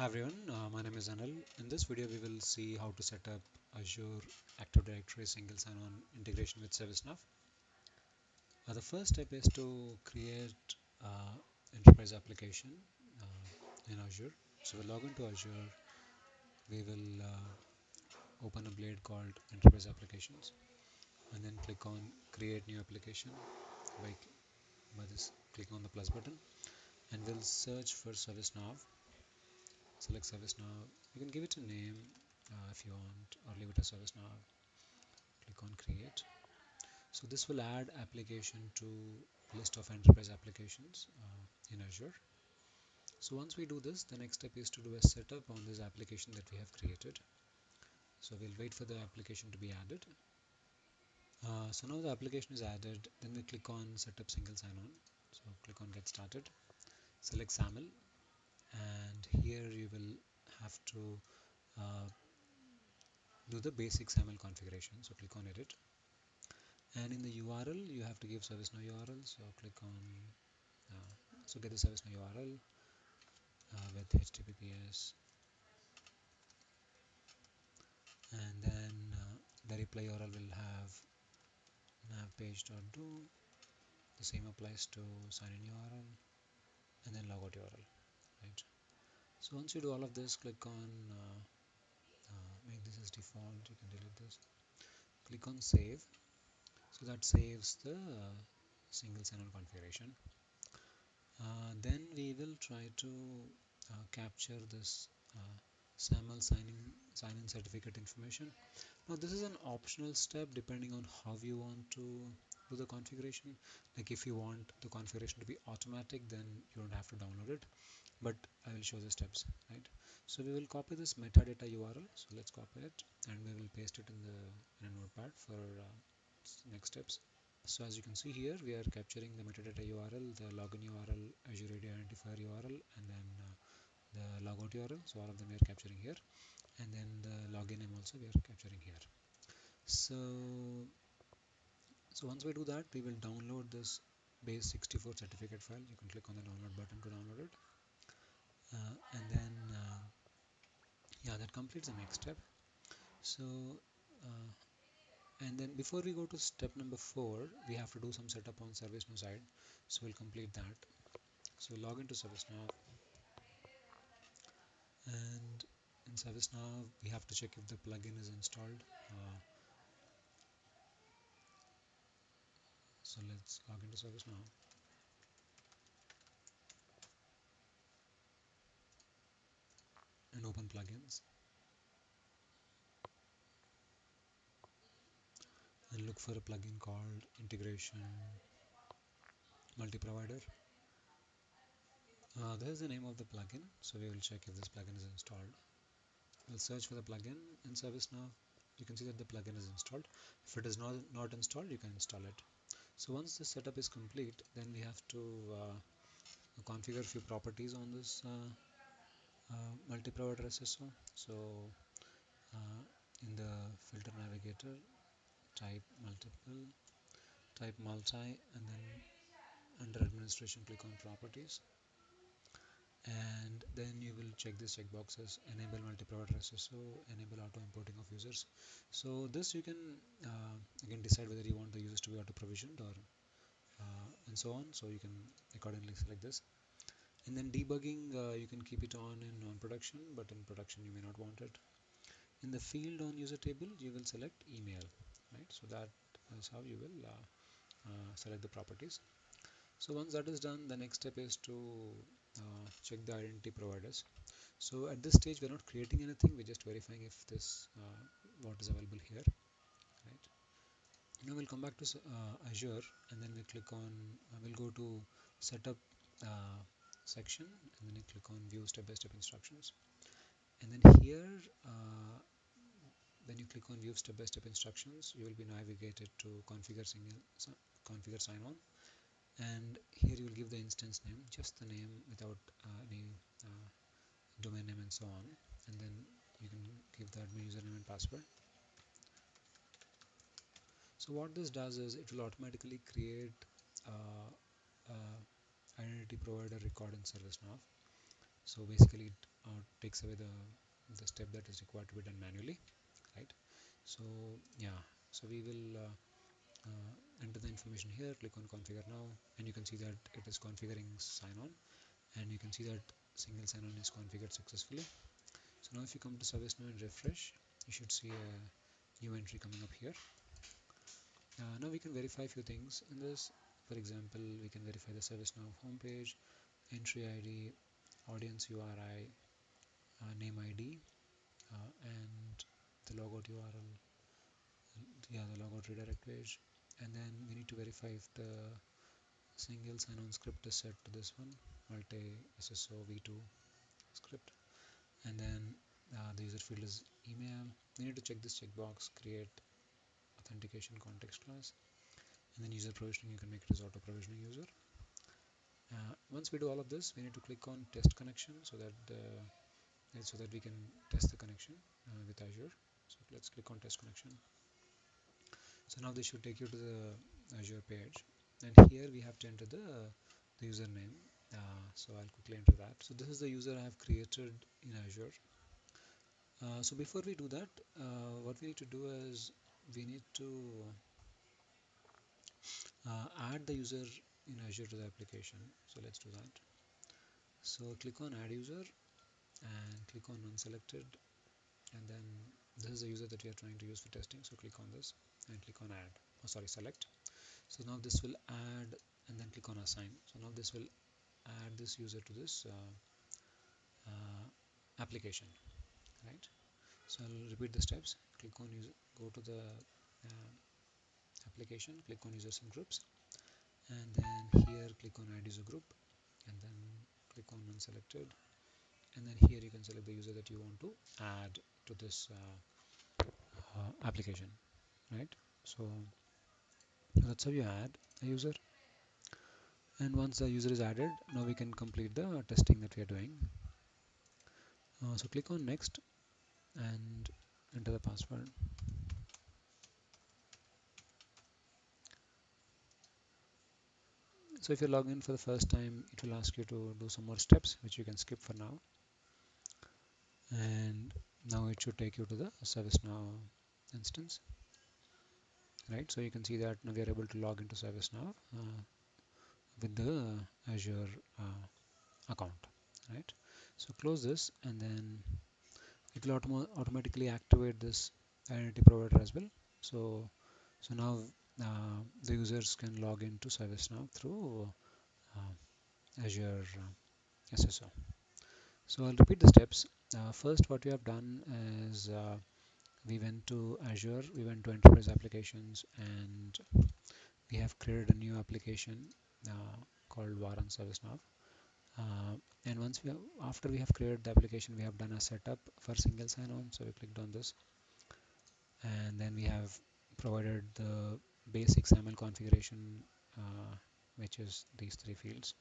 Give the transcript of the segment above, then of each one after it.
Hi everyone, my name is Anil. In this video, we will see how to set up Azure Active Directory single sign-on integration with ServiceNow. The first step is to create enterprise application in Azure. So we'll log into Azure. We will open a blade called Enterprise Applications, and then click on Create New Application by, by this clicking on the plus button, and we'll search for ServiceNow. Select ServiceNow. You can give it a name if you want, or leave it as ServiceNow. Click on Create. So this will add application to list of enterprise applications in Azure. So once we do this, the next step is to do a setup on this application that we have created. So we'll wait for the application to be added. So now the application is added, then we click on setup single sign-on. So click on get started, select SAML, and here you will have to do the basic SAML configuration. So click on edit, and in the URL you have to give ServiceNow URL. So click on get the ServiceNow URL with HTTPS, and then the reply URL will have navpage.do. The same applies to sign in URL and then logout URL, right? So once you do all of this, click on make this as default. You can delete this. Click on save. So that saves the single sign-on configuration. Then we will try to capture this SAML sign-in certificate information. Now this is an optional step depending on how you want to do the configuration. Like if you want the configuration to be automatic, then you don't have to download it, but I will show the steps, right? So we will copy this metadata URL. So let's copy it and we will paste it in a notepad for next steps. So as you can see here, we are capturing the metadata URL, the login URL, Azure AD identifier URL, and then the logout URL. So all of them we are capturing here, and then the login name also we are capturing here. So once we do that, we will download this base64 certificate file. You can click on the download button to download it, and then yeah, that completes the next step. So and then before we go to step number 4, we have to do some setup on ServiceNow side. So we'll complete that. So log into ServiceNow, and in ServiceNow we have to check if the plugin is installed. So let's log into ServiceNow and open plugins and look for a plugin called Integration Multi-Provider. This is the name of the plugin, so we will check if this plugin is installed. We'll search for the plugin in ServiceNow. You can see that the plugin is installed. If it is not installed, you can install it. So once the setup is complete, then we have to configure a few properties on this multi-provider SSO. So in the filter navigator, type multiple, type multi, and then under administration click on properties, and then you will check these checkboxes: enable multi-provider SSO, enable auto importing of users. So this you can again decide whether you want the users to be auto provisioned or and so on. So you can accordingly select this. And then debugging, you can keep it on in non-production, but in production you may not want it. In the field on user table, you will select email, right? So that is how you will select the properties. So once that is done, the next step is to check the identity providers. So at this stage, we're not creating anything; we're just verifying if this what is available here, right? Now we'll come back to Azure, and then we click on. We'll go to setup section, and then you click on View step-by-step instructions. And then here, when you click on View step-by-step instructions, you will be navigated to configure sign-on. And here you will give the instance name, just the name without any domain name and so on. And then you can give the admin username and password. So what this does is it will automatically create identity provider record in ServiceNow. So basically it takes away the step that is required to be done manually, right? So yeah, so we will enter the information here, click on configure now, and you can see that it is configuring sign on, and you can see that single sign on is configured successfully. So now if you come to ServiceNow and refresh, you should see a new entry coming up here. Now we can verify a few things in this. For example, we can verify the ServiceNow homepage, entry ID, audience URI, name ID, and the logout URL, yeah, the logout redirect page. And then we need to verify if the single sign-on script is set to this one, multi SSO v2 script. And then the user field is email. We need to check this checkbox, create authentication context class, and then user provisioning, you can make it as auto provisioning user. Once we do all of this, we need to click on test connection so that we can test the connection with Azure. So let's click on test connection. So now this should take you to the Azure page, and here we have to enter the username. So I'll quickly enter that. So this is the user I have created in Azure. So before we do that, what we need to do is we need to add the user in Azure to the application. So let's do that. So click on add user and click on unselected, and then this is the user that we are trying to use for testing. So click on this and click on add. Oh, sorry, select. So now this will add, and then click on assign. So now this will add this user to this application, right? So I'll repeat the steps. Click on user, go to the application, click on users and groups, and then here click on add user group, and then click on unselected, and then here you can select the user that you want to add to this application, right? So that's how you add a user, and once the user is added, now we can complete the testing that we are doing. So click on next and enter the password. So if you log in for the first time, it will ask you to do some more steps, which you can skip for now. And now it should take you to the ServiceNow instance, right? So you can see that now we are able to log into ServiceNow with the Azure account, right? So close this, and then it will automatically activate this identity provider as well. So now the users can log into ServiceNow through Azure SSO. So I'll repeat the steps. First, what we have done is we went to Azure, we went to Enterprise Applications, and we have created a new application called Varan ServiceNow. And after we have created the application, we have done a setup for single sign-on. So we clicked on this, and then we have provided the basic SAML configuration, which is these three fields,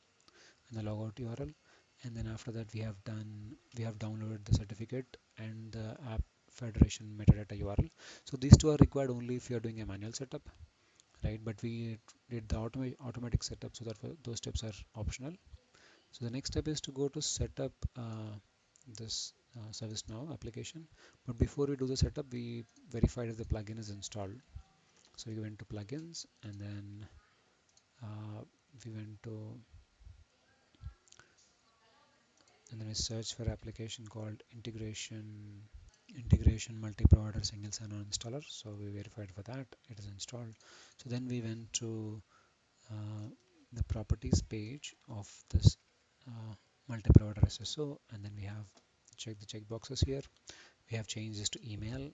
and the logout URL. And then after that, we have downloaded the certificate and the app federation metadata URL. So these two are required only if you are doing a manual setup, right? But we did the automatic setup, so that those steps are optional. So the next step is to go to setup this ServiceNow application. But before we do the setup, we verified if the plugin is installed. So we went to plugins, and then we went to, and then we searched for application called integration multi-provider single sign-on installer. So we verified for that, it is installed. So then we went to the properties page of this multi-provider SSO, and then we have checked the checkboxes here. We have changed this to email,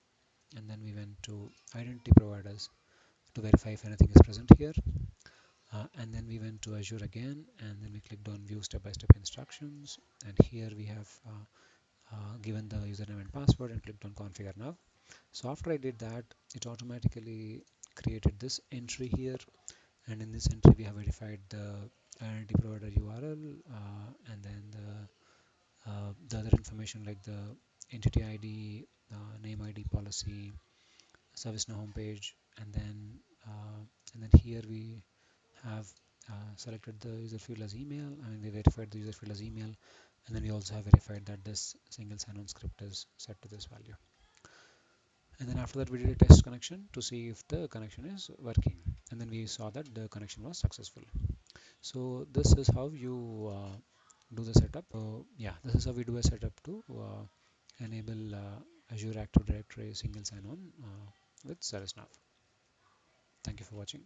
and then we went to identity providers to verify if anything is present here. And then we went to Azure again, and then we clicked on view step-by-step instructions, and here we have given the username and password and clicked on configure now. So after I did that, it automatically created this entry here, and in this entry we have verified the identity provider URL, and then the other information like the entity ID, name ID, policy, ServiceNow homepage, and then here we have selected the user field as email. I mean, we verified the user field as email, and then we also have verified that this single sign-on script is set to this value. And then after that we did a test connection to see if the connection is working, and then we saw that the connection was successful. So this is how you do the setup. Yeah, this is how we do a setup to enable Azure Active Directory single sign-on with ServiceNow. Thank you for watching.